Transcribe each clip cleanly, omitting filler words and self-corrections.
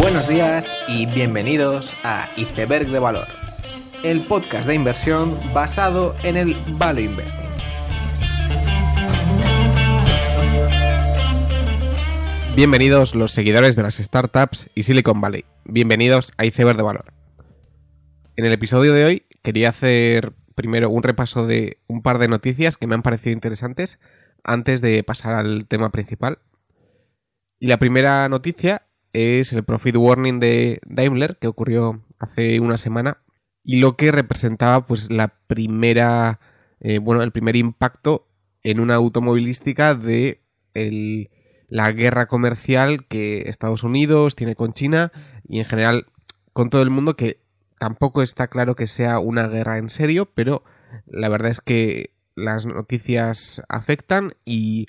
Buenos días y bienvenidos a Iceberg de Valor, el podcast de inversión basado en el Value Investing. Bienvenidos los seguidores de las startups y Silicon Valley. Bienvenidos a Iceberg de Valor. En el episodio de hoy quería hacer primero un repaso de un par de noticias que me han parecido interesantes antes de pasar al tema principal. Y la primera noticia es el Profit Warning de Daimler, que ocurrió hace una semana, y lo que representaba pues el primer impacto en una automovilística de la guerra comercial que Estados Unidos tiene con China y en general con todo el mundo, que tampoco está claro que sea una guerra en serio, pero la verdad es que las noticias afectan y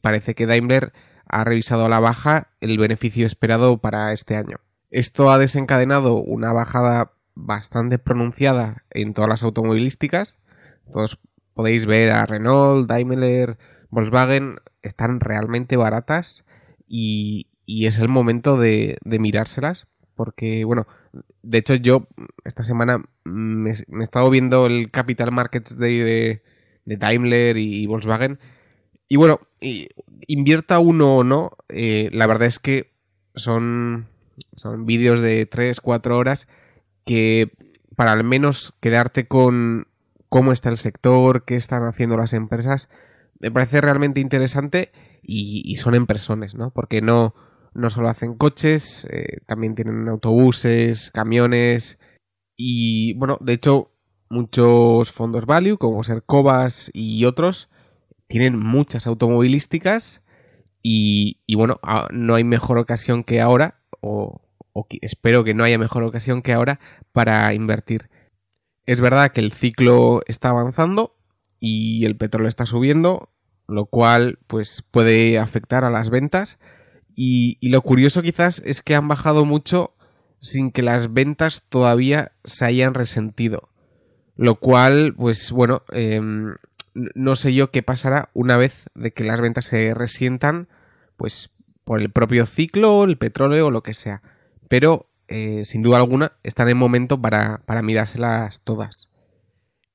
parece que Daimler ha revisado a la baja el beneficio esperado para este año. Esto ha desencadenado una bajada bastante pronunciada en todas las automovilísticas. Todos podéis ver a Renault, Daimler, Volkswagen, están realmente baratas y es el momento de mirárselas, porque, bueno, de hecho yo esta semana me he estado viendo el Capital Markets Day de Daimler y Volkswagen. Y bueno, invierta uno o no, la verdad es que son vídeos de 3-4 horas que para al menos quedarte con cómo está el sector, qué están haciendo las empresas, me parece realmente interesante y son en personas, ¿no? Porque no solo hacen coches, también tienen autobuses, camiones y, bueno, de hecho muchos fondos value, como ser Cobas y otros, tienen muchas automovilísticas y bueno, no hay mejor ocasión que ahora, o espero que no haya mejor ocasión que ahora para invertir. Es verdad que el ciclo está avanzando y el petróleo está subiendo, lo cual pues puede afectar a las ventas y lo curioso quizás es que han bajado mucho sin que las ventas todavía se hayan resentido, lo cual pues bueno, no sé yo qué pasará una vez de que las ventas se resientan, pues por el propio ciclo, el petróleo o lo que sea. Pero, sin duda alguna, están en momento para mirárselas todas.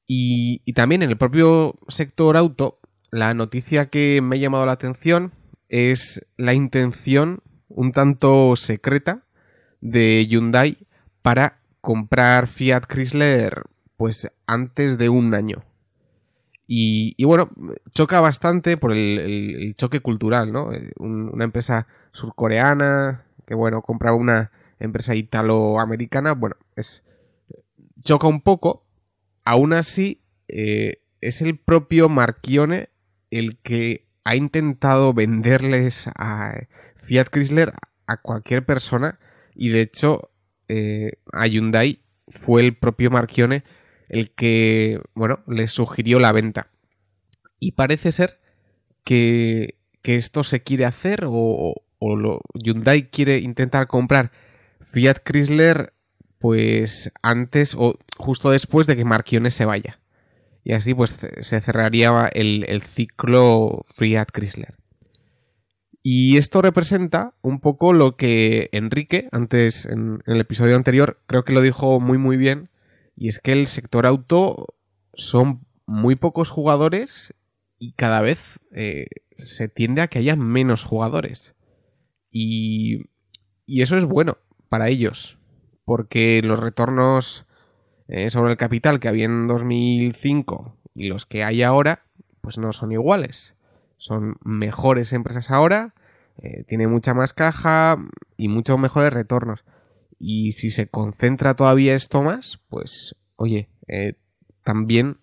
Y también en el propio sector auto, la noticia que me ha llamado la atención es la intención un tanto secreta de Hyundai para comprar Fiat Chrysler pues antes de un año. Y bueno, choca bastante por el choque cultural, ¿no? Una empresa surcoreana que, bueno, compra una empresa italoamericana, bueno, choca un poco. Aún así, es el propio Marchionne el que ha intentado venderles a Fiat Chrysler a cualquier persona y, de hecho, a Hyundai fue el propio Marchionne el que, bueno, les sugirió la venta. Y parece ser que esto se quiere hacer Hyundai quiere intentar comprar Fiat Chrysler pues antes o justo después de que Marchionne se vaya. Y así pues se cerraría el ciclo Fiat Chrysler. Y esto representa un poco lo que Enrique, antes en el episodio anterior, creo que lo dijo muy muy bien. Y es que el sector auto son muy pocos jugadores y cada vez se tiende a que haya menos jugadores. Y eso es bueno para ellos, porque los retornos sobre el capital que había en 2005 y los que hay ahora, pues no son iguales. Son mejores empresas ahora, tienen mucha más caja y muchos mejores retornos. Y si se concentra todavía esto más, pues, oye, también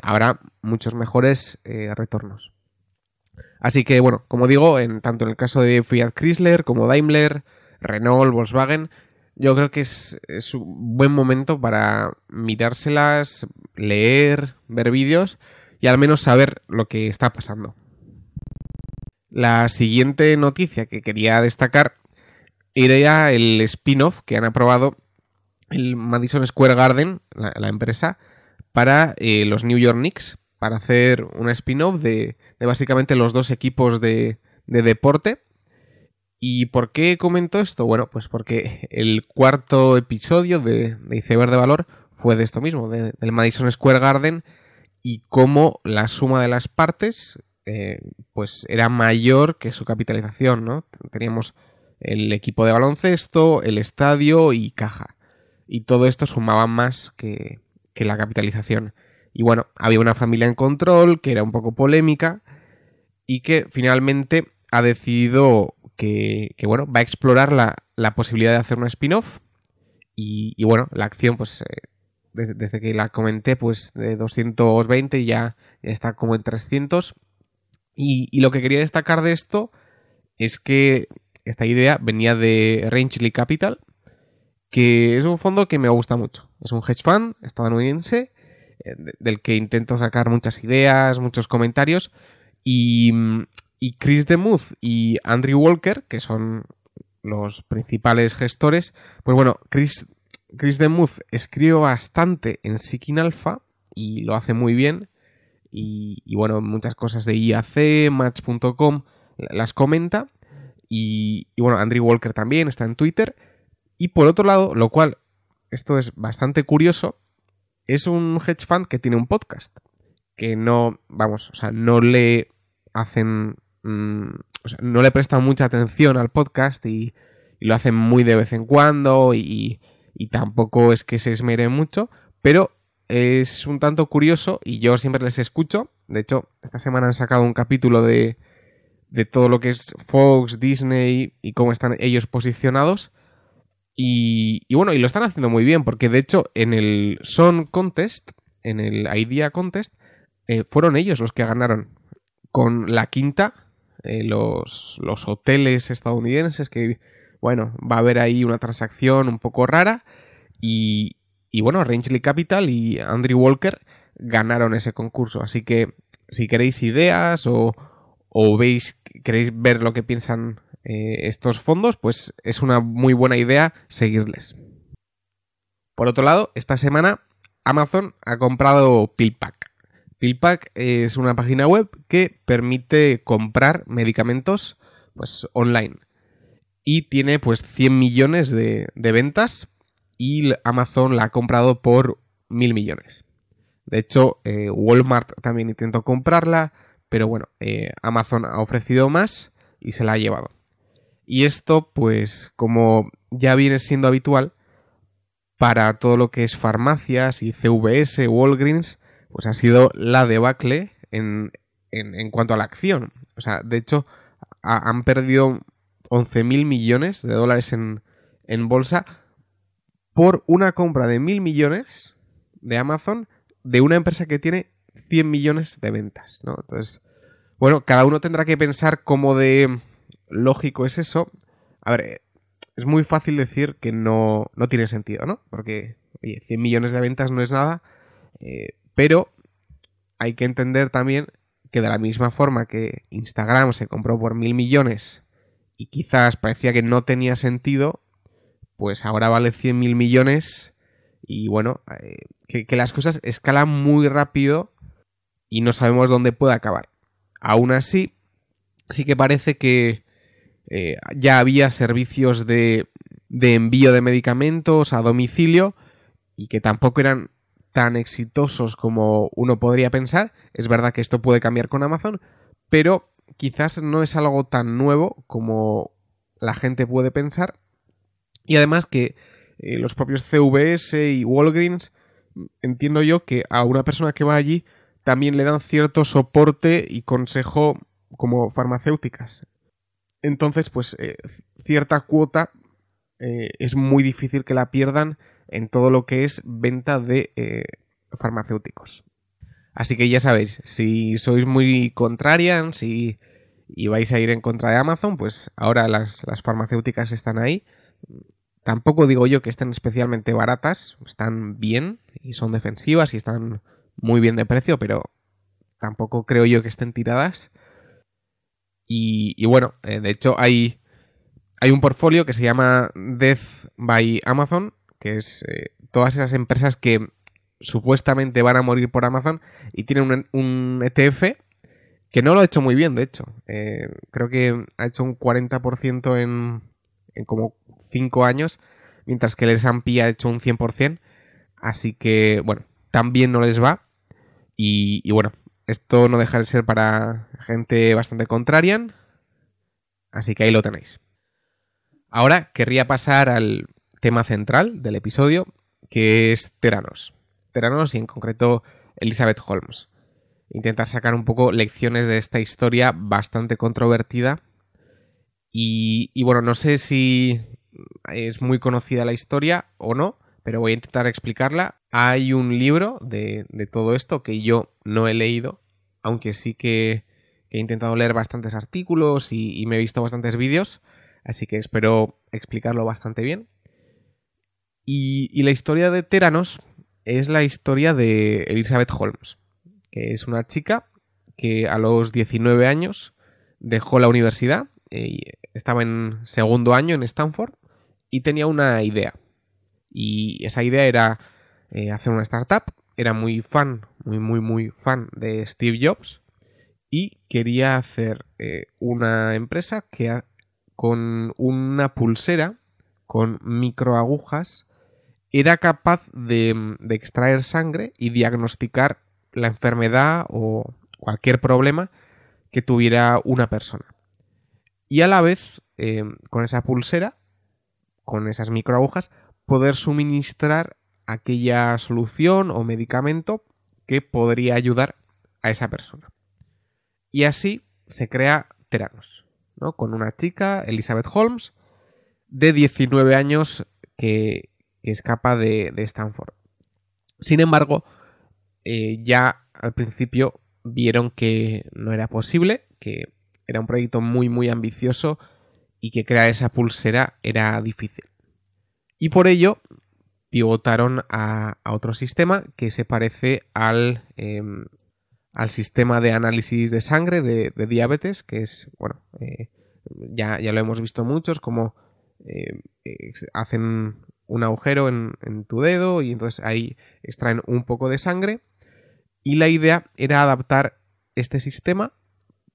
habrá muchos mejores retornos. Así que, bueno, como digo, tanto en el caso de Fiat Chrysler como Daimler, Renault, Volkswagen, yo creo que es un buen momento para mirárselas, leer, ver vídeos y al menos saber lo que está pasando. La siguiente noticia que quería destacar era el spin-off que han aprobado el Madison Square Garden, la empresa, para los New York Knicks, para hacer una spin-off de básicamente los dos equipos de deporte ¿Y por qué comento esto? Bueno, pues porque el cuarto episodio de Iceberg de Valor fue de esto mismo, del Madison Square Garden, y cómo la suma de las partes pues era mayor que su capitalización, ¿no? Teníamos el equipo de baloncesto, el estadio y caja. Y todo esto sumaba más que la capitalización. Y bueno, había una familia en control que era un poco polémica y que finalmente ha decidido que bueno, va a explorar la posibilidad de hacer un spin-off. Y bueno, la acción, pues desde que la comenté, pues de 220 ya está como en 300. Y lo que quería destacar de esto es que esta idea venía de Rangeley Capital, que es un fondo que me gusta mucho. Es un hedge fund estadounidense del que intento sacar muchas ideas, muchos comentarios. Y Chris DeMuth y Andrew Walker, que son los principales gestores, pues bueno, Chris DeMuth escribe bastante en Seeking Alpha y lo hace muy bien. Y bueno, muchas cosas de IAC, Match.com las comenta. Y bueno, Andrew Walker también está en Twitter. Y por otro lado, lo cual, esto es bastante curioso, es un hedge fund que tiene un podcast. Que no, vamos, o sea, no le hacen... o sea, no le prestan mucha atención al podcast y lo hacen muy de vez en cuando y tampoco es que se esmeren mucho, pero es un tanto curioso y yo siempre les escucho. De hecho, esta semana han sacado un capítulo de todo lo que es Fox, Disney y cómo están ellos posicionados. Y bueno, y lo están haciendo muy bien, porque de hecho en el Song Contest, en el Idea Contest, fueron ellos los que ganaron con la quinta, los hoteles estadounidenses, que bueno, va a haber ahí una transacción un poco rara. Y bueno, Rangeley Capital y Andrew Walker ganaron ese concurso. Así que si queréis ideas o queréis ver lo que piensan estos fondos, pues es una muy buena idea seguirles. Por otro lado, esta semana Amazon ha comprado PillPack. PillPack es una página web que permite comprar medicamentos pues online. Y tiene pues 100 millones de ventas y Amazon la ha comprado por 1.000 millones. De hecho, Walmart también intentó comprarla, pero bueno, Amazon ha ofrecido más y se la ha llevado. Y esto, pues, como ya viene siendo habitual, para todo lo que es farmacias y CVS, Walgreens, pues ha sido la debacle en cuanto a la acción. O sea, de hecho, han perdido 11.000 millones de dólares en bolsa por una compra de 1.000 millones de Amazon de una empresa que tiene 100 millones de ventas, ¿no? Entonces, bueno, cada uno tendrá que pensar cómo de lógico es eso. A ver, es muy fácil decir que no tiene sentido, ¿no? Porque, oye, 100 millones de ventas no es nada, pero hay que entender también que de la misma forma que Instagram se compró por 1.000 millones y quizás parecía que no tenía sentido, pues ahora vale 100.000 millones y bueno, que las cosas escalan muy rápido y no sabemos dónde puede acabar. Aún así, sí que parece que ya había servicios de envío de medicamentos a domicilio y que tampoco eran tan exitosos como uno podría pensar. Es verdad que esto puede cambiar con Amazon, pero quizás no es algo tan nuevo como la gente puede pensar. Y además que los propios CVS y Walgreens, entiendo yo que a una persona que va allí también le dan cierto soporte y consejo como farmacéuticas. Entonces, pues cierta cuota es muy difícil que la pierdan en todo lo que es venta de farmacéuticos. Así que ya sabéis, si sois muy contrarians y vais a ir en contra de Amazon, pues ahora las farmacéuticas están ahí. Tampoco digo yo que estén especialmente baratas, están bien y son defensivas y están muy bien de precio, pero tampoco creo yo que estén tiradas. Y bueno, de hecho hay un portfolio que se llama Death by Amazon, que es todas esas empresas que supuestamente van a morir por Amazon y tienen un ETF que no lo ha hecho muy bien, de hecho. Creo que ha hecho un 40% en como 5 años, mientras que el S&P ha hecho un 100%. Así que, bueno, también no les va. Y bueno, esto no deja de ser para gente bastante contrarian. Así que ahí lo tenéis. Ahora querría pasar al tema central del episodio, que es Theranos. Theranos y en concreto Elizabeth Holmes. Intentar sacar un poco lecciones de esta historia bastante controvertida. Y bueno, no sé si es muy conocida la historia o no, pero voy a intentar explicarla. Hay un libro de todo esto que yo no he leído, aunque sí que he intentado leer bastantes artículos y me he visto bastantes vídeos, así que espero explicarlo bastante bien. Y la historia de Theranos es la historia de Elizabeth Holmes, que es una chica que a los 19 años dejó la universidad, estaba en segundo año en Stanford y tenía una idea. Y esa idea era hacer una startup. Era muy fan, muy fan de Steve Jobs y quería hacer una empresa que con una pulsera con microagujas era capaz de extraer sangre y diagnosticar la enfermedad o cualquier problema que tuviera una persona. Y a la vez, con esa pulsera, con esas microagujas, poder suministrar aquella solución o medicamento que podría ayudar a esa persona. Y así se crea Theranos, ¿no? Con una chica, Elizabeth Holmes, de 19 años que escapa de Stanford. Sin embargo, ya al principio vieron que no era posible, que era un proyecto muy ambicioso y que crear esa pulsera era difícil. Y por ello pivotaron a otro sistema que se parece al sistema de análisis de sangre de diabetes, que es, bueno, ya lo hemos visto muchos, como hacen un agujero en tu dedo y entonces ahí extraen un poco de sangre. Y la idea era adaptar este sistema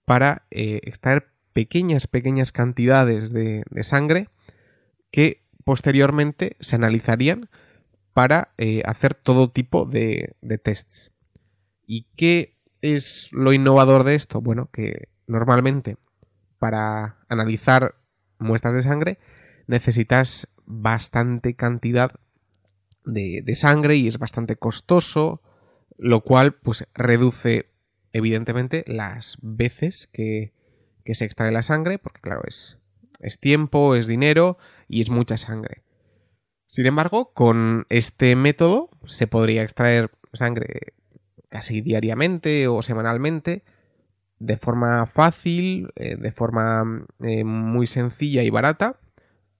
para extraer pequeñas cantidades de sangre que posteriormente se analizarían para hacer todo tipo de tests. ¿Y qué es lo innovador de esto? Bueno, que normalmente para analizar muestras de sangre necesitas bastante cantidad de sangre y es bastante costoso, lo cual pues reduce evidentemente las veces que se extrae la sangre, porque claro, es tiempo, es dinero y es mucha sangre. Sin embargo, con este método se podría extraer sangre casi diariamente o semanalmente, de forma fácil, de forma muy sencilla y barata,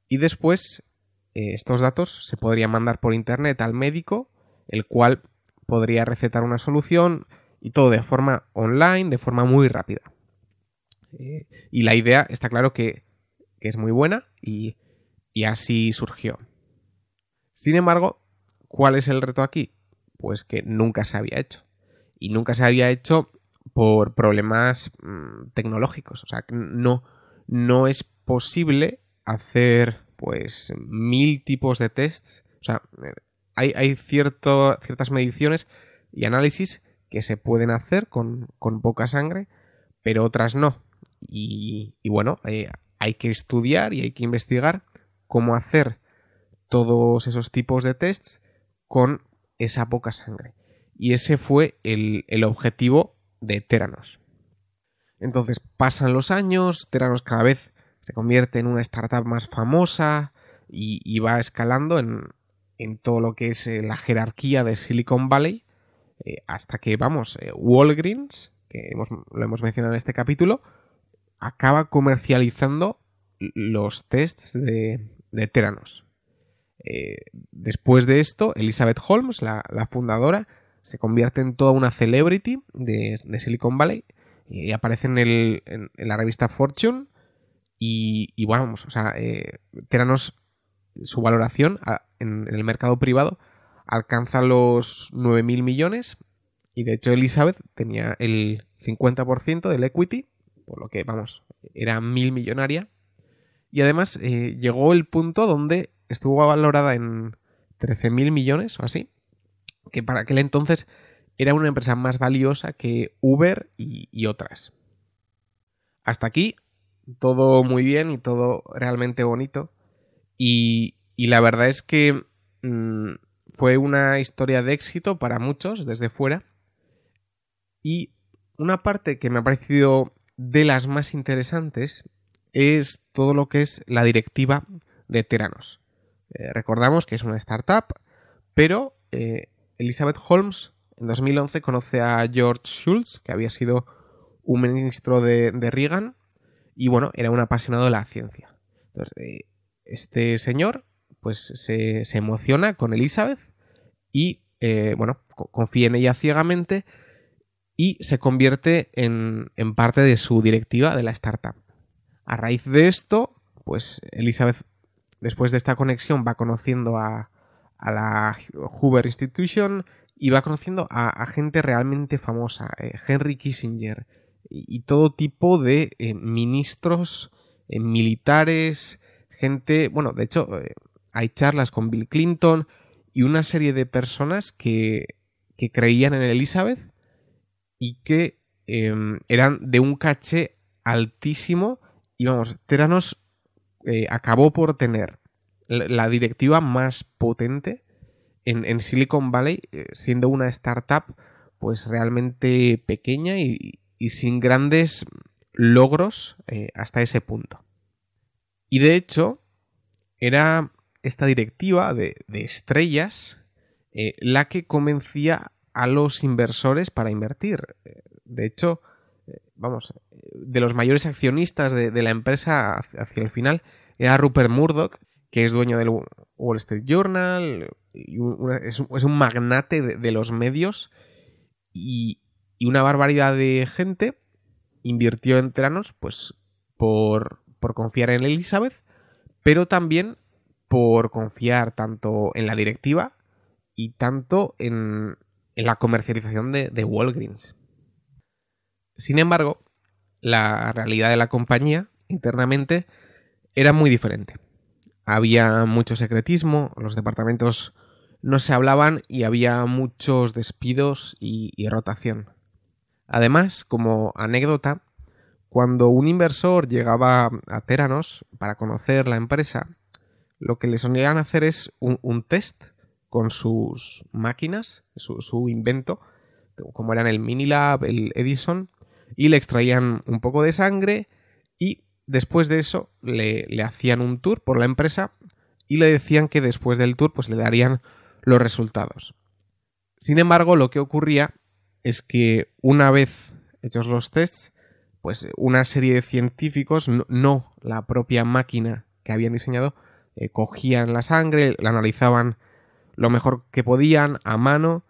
y después estos datos se podrían mandar por internet al médico, el cual podría recetar una solución y todo de forma online, de forma muy rápida. Y la idea está claro que es muy buena y así surgió. Sin embargo, ¿cuál es el reto aquí? Pues que nunca se había hecho. Y nunca se había hecho por problemas tecnológicos. O sea, no es posible hacer pues 1000 tipos de tests. O sea, hay ciertas mediciones y análisis que se pueden hacer con poca sangre, pero otras no. Y bueno, hay que estudiar y hay que investigar cómo hacer todos esos tipos de tests con esa poca sangre. Y ese fue el objetivo de Theranos. Entonces pasan los años, Theranos cada vez se convierte en una startup más famosa y va escalando en todo lo que es la jerarquía de Silicon Valley, hasta que, Walgreens, que lo hemos mencionado en este capítulo, acaba comercializando los tests de Theranos. Después de esto, Elizabeth Holmes, la fundadora, se convierte en toda una celebrity de Silicon Valley y aparece en la revista Fortune y bueno, Theranos, su valoración en el mercado privado alcanza los 9.000 millones y de hecho Elizabeth tenía el 50% del equity, por lo que, vamos, era millonaria. Y además llegó el punto donde estuvo valorada en 13.000 millones o así, que para aquel entonces era una empresa más valiosa que Uber y otras. Hasta aquí todo muy bien y todo realmente bonito. Y la verdad es que fue una historia de éxito para muchos desde fuera. Y una parte que me ha parecido de las más interesantes es todo lo que es la directiva de Theranos. Recordamos que es una startup, pero Elizabeth Holmes en 2011 conoce a George Shultz, que había sido un ministro de Reagan, y bueno, era un apasionado de la ciencia. Entonces, este señor pues se emociona con Elizabeth y bueno, confía en ella ciegamente y se convierte en parte de su directiva de la startup. A raíz de esto, pues Elizabeth, después de esta conexión, va conociendo a la Hoover Institution y va conociendo a gente realmente famosa, Henry Kissinger y todo tipo de ministros, militares, gente, bueno, de hecho hay charlas con Bill Clinton y una serie de personas que creían en Elizabeth y que eran de un caché altísimo y vamos, Theranos acabó por tener la directiva más potente en Silicon Valley, siendo una startup pues realmente pequeña y sin grandes logros hasta ese punto. Y de hecho, era esta directiva de estrellas la que convencía a los inversores para invertir. De hecho, vamos, de los mayores accionistas de la empresa hacia el final era Rupert Murdoch, que es dueño del Wall Street Journal, y es un magnate de los medios y una barbaridad de gente invirtió en Theranos pues por confiar en Elizabeth, pero también por confiar tanto en la directiva y tanto en la comercialización de Walgreens. Sin embargo, la realidad de la compañía internamente era muy diferente. Había mucho secretismo, los departamentos no se hablaban y había muchos despidos y rotación. Además, como anécdota, cuando un inversor llegaba a Theranos para conocer la empresa, lo que le solían hacer es un test con sus máquinas, su invento, como eran el Minilab, el Edison, y le extraían un poco de sangre y después de eso le hacían un tour por la empresa y le decían que después del tour pues le darían los resultados. Sin embargo, lo que ocurría es que una vez hechos los tests, pues una serie de científicos, no la propia máquina que habían diseñado, cogían la sangre, la analizaban lo mejor que podían a mano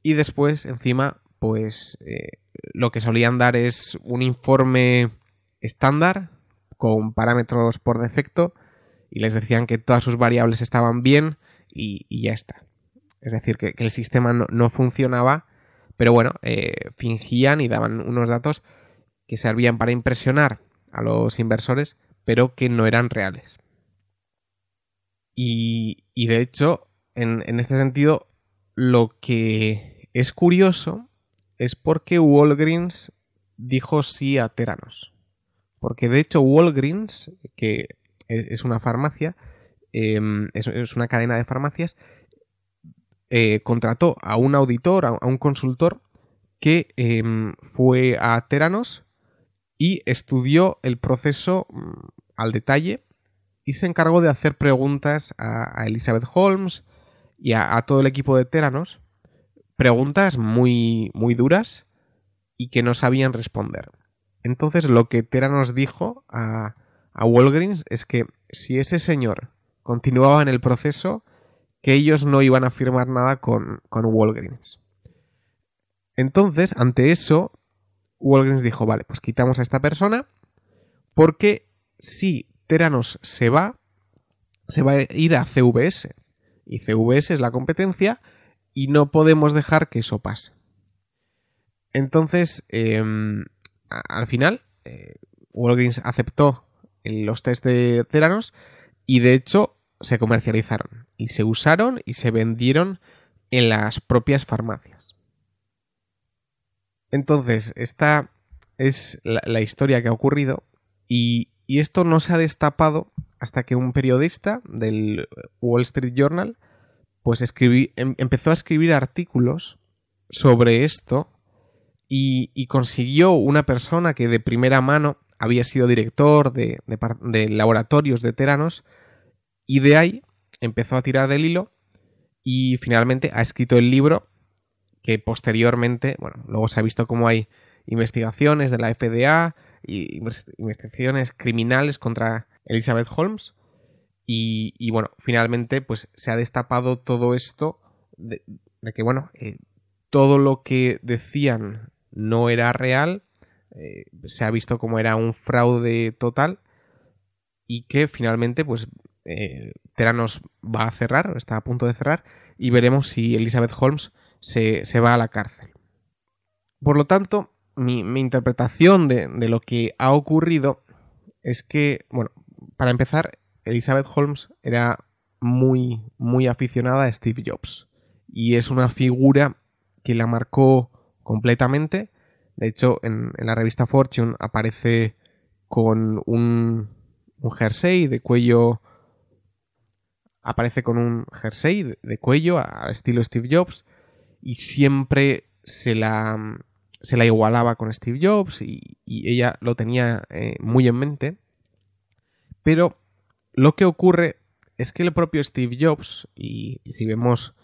y después encima pues lo que solían dar es un informe estándar con parámetros por defecto y les decían que todas sus variables estaban bien y ya está. Es decir, que el sistema no funcionaba, pero bueno, fingían y daban unos datos que servían para impresionar a los inversores, pero que no eran reales. Y de hecho, en este sentido, lo que es curioso es porque Walgreens dijo sí a Theranos. Porque de hecho Walgreens, que es una farmacia, es una cadena de farmacias, contrató a un auditor, a un consultor que fue a Theranos y estudió el proceso al detalle y se encargó de hacer preguntas a Elizabeth Holmes y a todo el equipo de Theranos, preguntas muy, muy duras y que no sabían responder. Entonces lo que Theranos dijo a Walgreens es que si ese señor continuaba en el proceso, que ellos no iban a firmar nada con Walgreens. Entonces, ante eso, Walgreens dijo, vale, pues quitamos a esta persona porque si Theranos se va a ir a CVS. Y CVS es la competencia y no podemos dejar que eso pase. Entonces, al final, Walgreens aceptó los test de Theranos y de hecho se comercializaron y se usaron y se vendieron en las propias farmacias. Entonces, esta es la historia que ha ocurrido y esto no se ha destapado hasta que un periodista del Wall Street Journal pues empezó a escribir artículos sobre esto y consiguió una persona que de primera mano había sido director de laboratorios de Theranos y de ahí empezó a tirar del hilo y finalmente ha escrito el libro que posteriormente, bueno, luego se ha visto cómo hay investigaciones de la FDA y investigaciones criminales contra Elizabeth Holmes y bueno, finalmente pues se ha destapado todo esto de que, bueno, todo lo que decían no era real, se ha visto como era un fraude total y que finalmente pues Theranos va a cerrar, está a punto de cerrar y veremos si Elizabeth Holmes se va a la cárcel. Por lo tanto, mi interpretación de lo que ha ocurrido es que, bueno, para empezar, Elizabeth Holmes era muy, muy aficionada a Steve Jobs y es una figura que la marcó completamente. De hecho, en la revista Fortune aparece con un jersey de cuello. Aparece con un jersey de cuello al estilo Steve Jobs y siempre se la igualaba con Steve Jobs y ella lo tenía muy en mente. Pero lo que ocurre es que el propio Steve Jobs, y si vemos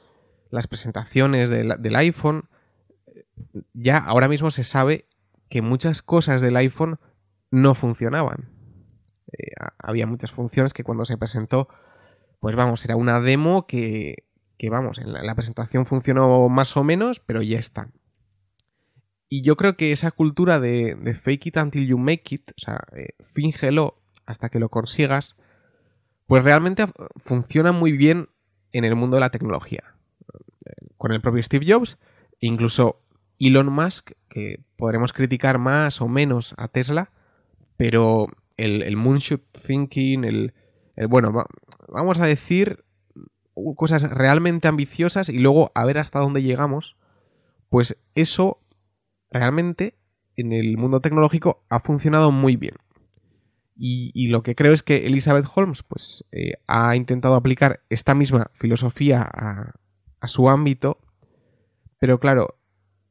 las presentaciones del iPhone, ya ahora mismo se sabe que muchas cosas del iPhone no funcionaban. Había muchas funciones que cuando se presentó, pues vamos, era una demo que vamos, en la presentación funcionó más o menos, pero ya está. Y yo creo que esa cultura de fake it until you make it, o sea, fíngelo hasta que lo consigas, pues realmente funciona muy bien en el mundo de la tecnología. Con el propio Steve Jobs, incluso Elon Musk, que podremos criticar más o menos a Tesla, pero el moonshot thinking, bueno, vamos a decir cosas realmente ambiciosas y luego a ver hasta dónde llegamos, pues eso realmente en el mundo tecnológico ha funcionado muy bien. Y lo que creo es que Elizabeth Holmes pues, ha intentado aplicar esta misma filosofía a su ámbito, pero claro,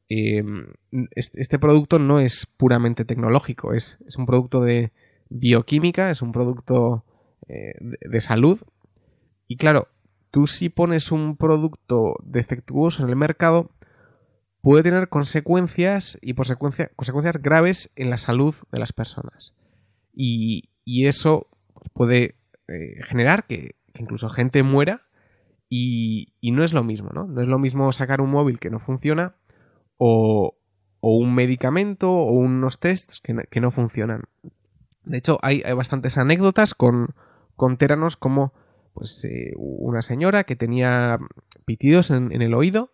este producto no es puramente tecnológico, es un producto de bioquímica, es un producto de salud. Y claro, tú si pones un producto defectuoso en el mercado, puede tener consecuencias y consecuencias graves en la salud de las personas. Y eso puede generar que incluso gente muera y no es lo mismo, ¿no? No es lo mismo sacar un móvil que no funciona o un medicamento o unos tests que no funcionan. De hecho, hay bastantes anécdotas con Theranos como pues, una señora que tenía pitidos en el oído,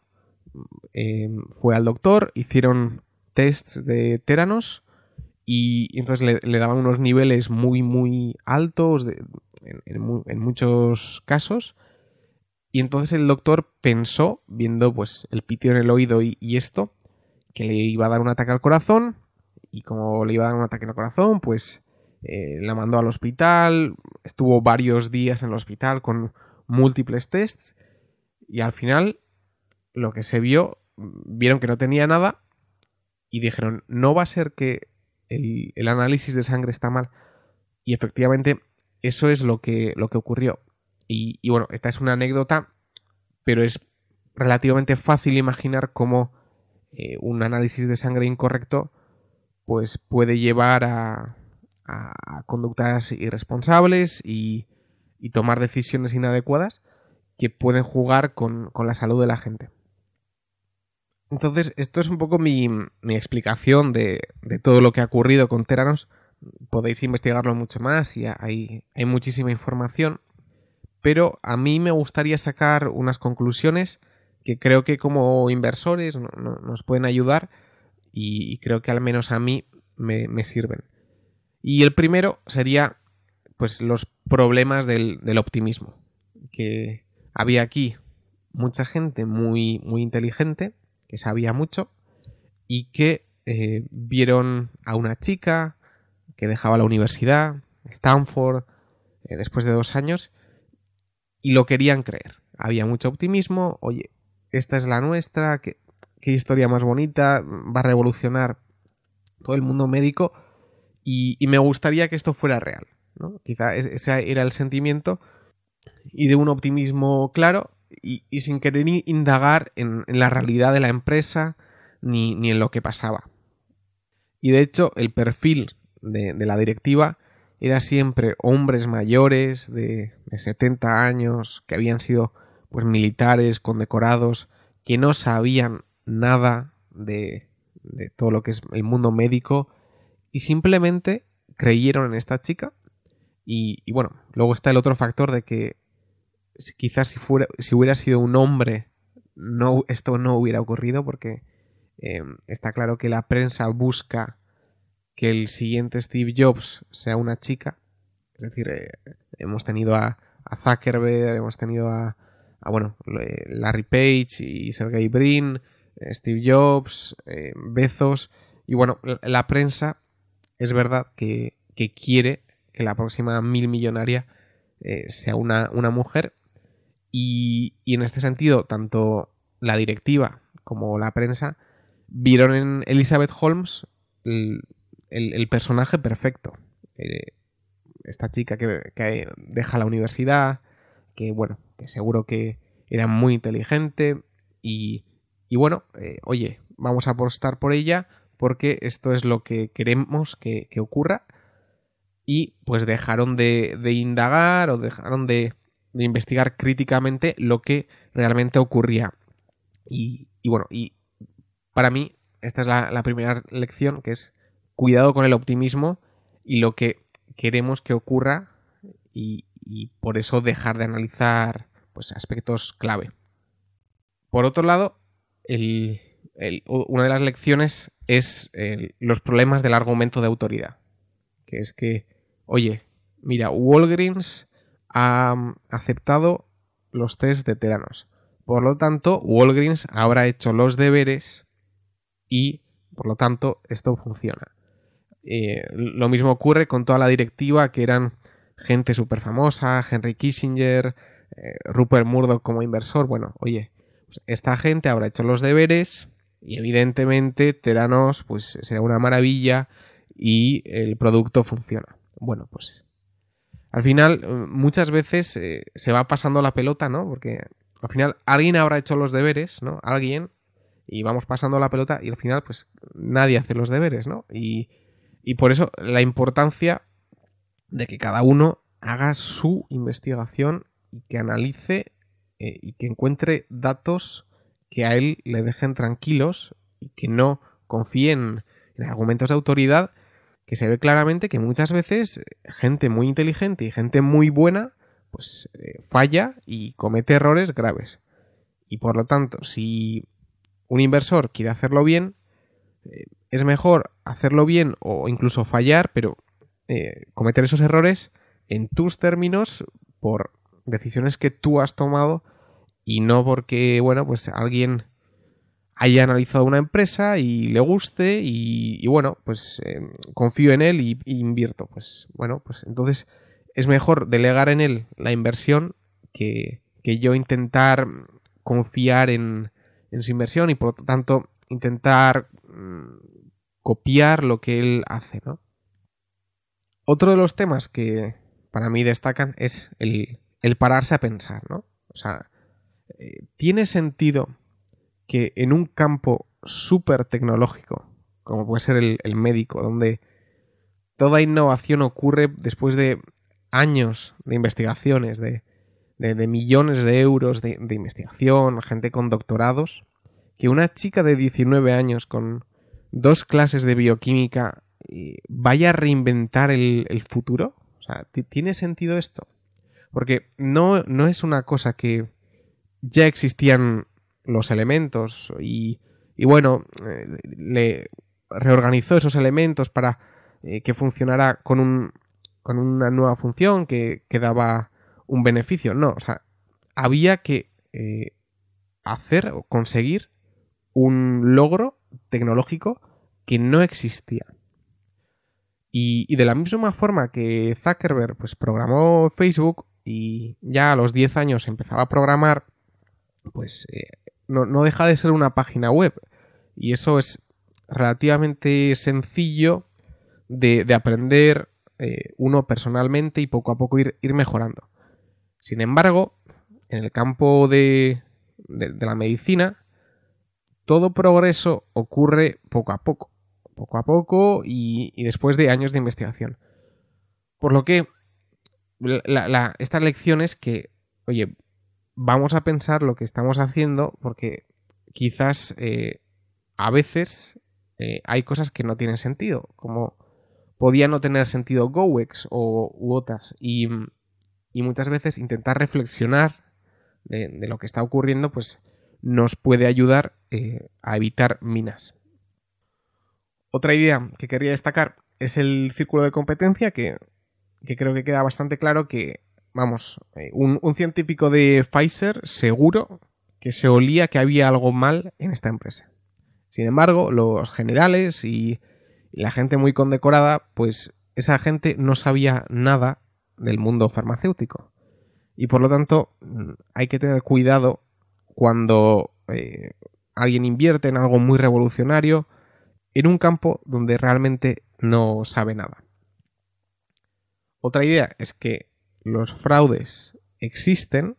fue al doctor, hicieron tests de Theranos y entonces le daban unos niveles muy, muy altos en muchos casos. Y entonces el doctor pensó, viendo pues el pitido en el oído y esto, que le iba a dar un ataque al corazón. Y como le iba a dar un ataque al corazón, pues la mandó al hospital. Estuvo varios días en el hospital con múltiples tests. Y al final, lo que se vieron que no tenía nada. Y dijeron, no va a ser que el análisis de sangre está mal. Y efectivamente, eso es lo que ocurrió. Y bueno, esta es una anécdota, pero es relativamente fácil imaginar cómo un análisis de sangre incorrecto pues puede llevar a conductas irresponsables y tomar decisiones inadecuadas que pueden jugar con la salud de la gente. Entonces, esto es un poco mi explicación de todo lo que ha ocurrido con Theranos. Podéis investigarlo mucho más y hay muchísima información. Pero a mí me gustaría sacar unas conclusiones que creo que como inversores nos pueden ayudar y creo que al menos a mí me sirven. Y el primero sería pues los problemas del optimismo. Que había aquí mucha gente muy, muy inteligente, que sabía mucho, y que vieron a una chica que dejaba la universidad, Stanford, después de 2 años, y lo querían creer. Había mucho optimismo, oye, esta es la nuestra, qué historia más bonita, va a revolucionar todo el mundo médico, y me gustaría que esto fuera real, ¿no? Quizá ese era el sentimiento, y de un optimismo claro, y sin querer indagar en la realidad de la empresa, ni en lo que pasaba. Y de hecho, el perfil de la directiva era siempre hombres mayores de 70 años, que habían sido pues militares, condecorados, que no sabían nada de todo lo que es el mundo médico, y simplemente creyeron en esta chica. Y bueno, luego está el otro factor de que quizás si hubiera sido un hombre, esto no hubiera ocurrido, porque está claro que la prensa busca que el siguiente Steve Jobs sea una chica. Es decir, hemos tenido a Zuckerberg, hemos tenido a Larry Page y Sergey Brin, Steve Jobs, Bezos. Y bueno, la prensa es verdad que quiere que la próxima 1000 millonaria sea una mujer. Y en este sentido, tanto la directiva como la prensa vieron en Elizabeth Holmes el personaje perfecto. Esta chica que deja la universidad, que seguro que era muy inteligente y bueno, oye, vamos a apostar por ella porque esto es lo que queremos que ocurra. Y pues dejaron de indagar o dejaron de investigar críticamente lo que realmente ocurría. Y bueno, y para mí esta es la primera lección, que es cuidado con el optimismo y lo que queremos que ocurra, y por eso dejar de analizar pues aspectos clave. Por otro lado, una de las lecciones es los problemas del argumento de autoridad, que es que, oye, mira, Walgreens ha aceptado los test de Theranos. Por lo tanto, Walgreens habrá hecho los deberes y, por lo tanto, esto funciona. Lo mismo ocurre con toda la directiva, que eran gente súper famosa, Henry Kissinger, Rupert Murdoch como inversor. Bueno, oye, pues esta gente habrá hecho los deberes y evidentemente Theranos pues será una maravilla y el producto funciona. Bueno, pues al final muchas veces se va pasando la pelota, ¿no? Porque al final alguien habrá hecho los deberes, ¿no? Alguien, y vamos pasando la pelota y al final pues nadie hace los deberes, ¿no? Y por eso la importancia de que cada uno haga su investigación y que analice y que encuentre datos que a él le dejen tranquilos y que no confíen en argumentos de autoridad, que se ve claramente que muchas veces gente muy inteligente y gente muy buena pues falla y comete errores graves. Y por lo tanto, si un inversor quiere hacerlo bien, es mejor hacerlo bien o incluso fallar, pero cometer esos errores en tus términos por decisiones que tú has tomado y no porque, bueno, pues alguien haya analizado una empresa y le guste y bueno, pues confío en él y invierto. Pues bueno, pues entonces es mejor delegar en él la inversión que yo intentar confiar en su inversión y por lo tanto intentar copiar lo que él hace, ¿no? Otro de los temas que para mí destacan es el pararse a pensar, ¿no? O sea, ¿tiene sentido que en un campo súper tecnológico, como puede ser el médico, donde toda innovación ocurre después de años de investigaciones, de millones de euros de investigación, gente con doctorados, que una chica de 19 años con 2 clases de bioquímica vaya a reinventar el futuro? O sea, ¿tiene sentido esto? Porque no es una cosa que ya existían los elementos y y bueno, le reorganizó esos elementos para que funcionara con una nueva función que daba un beneficio. No, o sea, había que hacer o conseguir un logro tecnológico que no existía. Y de la misma forma que Zuckerberg pues, programó Facebook y ya a los 10 años empezaba a programar, pues no deja de ser una página web. Y eso es relativamente sencillo de aprender uno personalmente y poco a poco ir mejorando. Sin embargo, en el campo de la medicina, todo progreso ocurre poco a poco y después de años de investigación. Por lo que esta lección es que, oye, vamos a pensar lo que estamos haciendo porque quizás a veces hay cosas que no tienen sentido, como podía no tener sentido GoEx u otras, y muchas veces intentar reflexionar de lo que está ocurriendo pues nos puede ayudar a evitar minas. Otra idea que quería destacar es el círculo de competencia, que creo que queda bastante claro que, vamos, un científico de Pfizer seguro que se olía que había algo mal en esta empresa. Sin embargo, los generales y la gente muy condecorada, pues esa gente no sabía nada del mundo farmacéutico. Y por lo tanto, hay que tener cuidado cuando alguien invierte en algo muy revolucionario en un campo donde realmente no sabe nada. Otra idea es que los fraudes existen,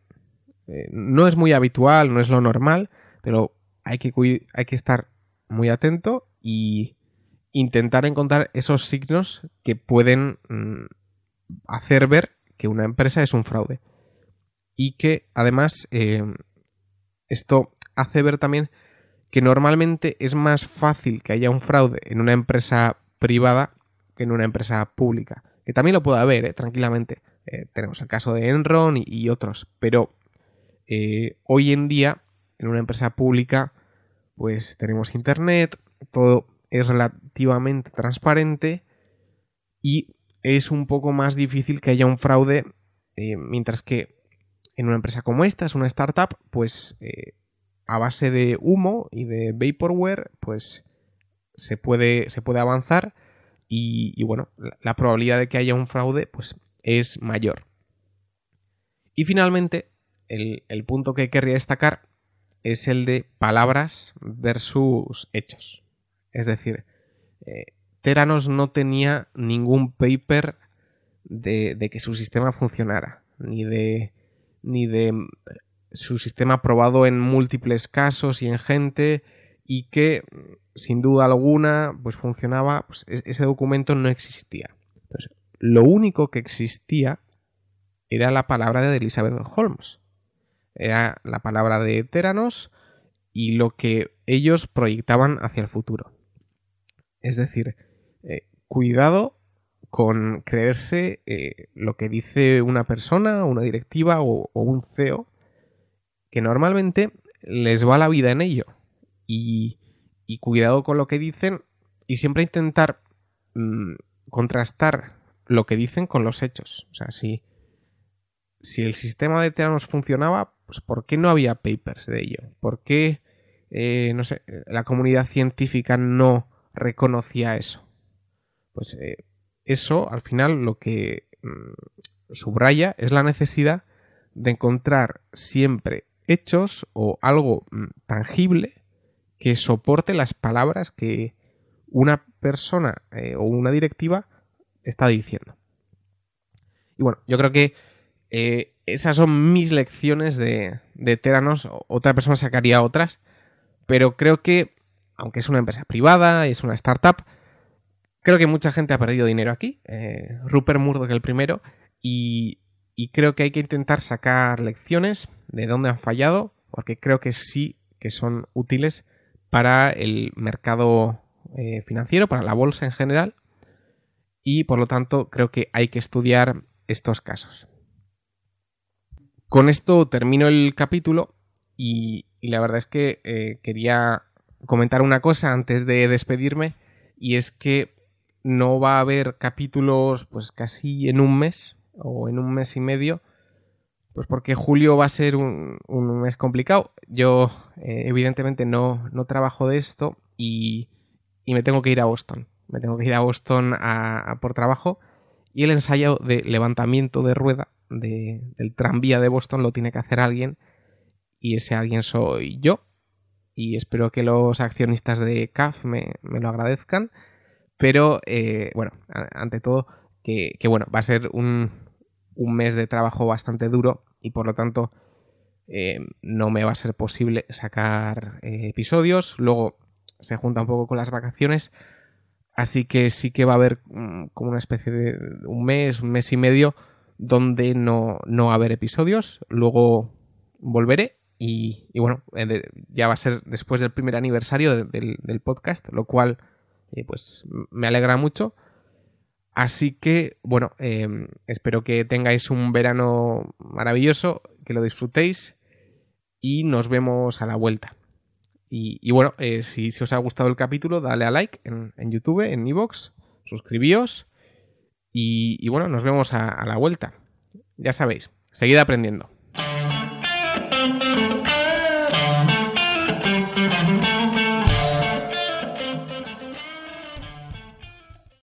no es muy habitual, no es lo normal, pero hay que estar muy atento y intentar encontrar esos signos que pueden hacer ver que una empresa es un fraude. Y que además esto hace ver también que normalmente es más fácil que haya un fraude en una empresa privada que en una empresa pública. Que también lo puede haber, tranquilamente. Tenemos el caso de Enron y otros. Pero hoy en día, en una empresa pública, pues tenemos internet, todo es relativamente transparente y es un poco más difícil que haya un fraude, mientras que en una empresa como esta, es una startup, pues a base de humo y de vaporware, pues se puede avanzar y bueno, la probabilidad de que haya un fraude pues es mayor. Y finalmente, el punto que querría destacar es el de palabras versus hechos. Es decir, Theranos no tenía ningún paper de que su sistema funcionara, ni de su sistema probado en múltiples casos y en gente, y que sin duda alguna pues funcionaba, pues ese documento no existía. Entonces, lo único que existía era la palabra de Elizabeth Holmes. Era la palabra de Theranos y lo que ellos proyectaban hacia el futuro. Es decir, cuidado con creerse lo que dice una persona, una directiva o un CEO, que normalmente les va la vida en ello. Y cuidado con lo que dicen y siempre intentar contrastar lo que dicen con los hechos. O sea, si el sistema de Theranos funcionaba, pues ¿por qué no había papers de ello? ¿Por qué, no sé, la comunidad científica no reconocía eso? Pues eso, al final, lo que subraya es la necesidad de encontrar siempre hechos o algo tangible que soporte las palabras que una persona o una directiva está diciendo. Y bueno, yo creo que esas son mis lecciones de Theranos. Otra persona sacaría otras, pero creo que, aunque es una empresa privada, es una startup, creo que mucha gente ha perdido dinero aquí. Rupert Murdoch el primero, y creo que hay que intentar sacar lecciones de dónde han fallado, porque creo que sí que son útiles para el mercado financiero, para la bolsa en general, y por lo tanto creo que hay que estudiar estos casos. Con esto termino el capítulo y la verdad es que quería comentar una cosa antes de despedirme, y es que no va a haber capítulos pues casi en un mes o en un mes y medio, pues porque julio va a ser un mes complicado. Yo evidentemente no trabajo de esto y me tengo que ir a Boston. Me tengo que ir a Boston por trabajo, y el ensayo de levantamiento de rueda del tranvía de Boston lo tiene que hacer alguien, y ese alguien soy yo. Y espero que los accionistas de CAF me lo agradezcan. Pero, bueno, ante todo, que bueno, va a ser un mes de trabajo bastante duro, y por lo tanto no me va a ser posible sacar episodios. Luego se junta un poco con las vacaciones, así que sí que va a haber como una especie de un mes y medio donde no va a haber episodios. Luego volveré y bueno, ya va a ser después del primer aniversario del podcast, lo cual pues me alegra mucho. Así que bueno, espero que tengáis un verano maravilloso, que lo disfrutéis, y nos vemos a la vuelta. Y bueno, si os ha gustado el capítulo, dale a like en YouTube, en iVoox, suscribíos, y bueno, nos vemos a la vuelta. Ya sabéis, seguid aprendiendo.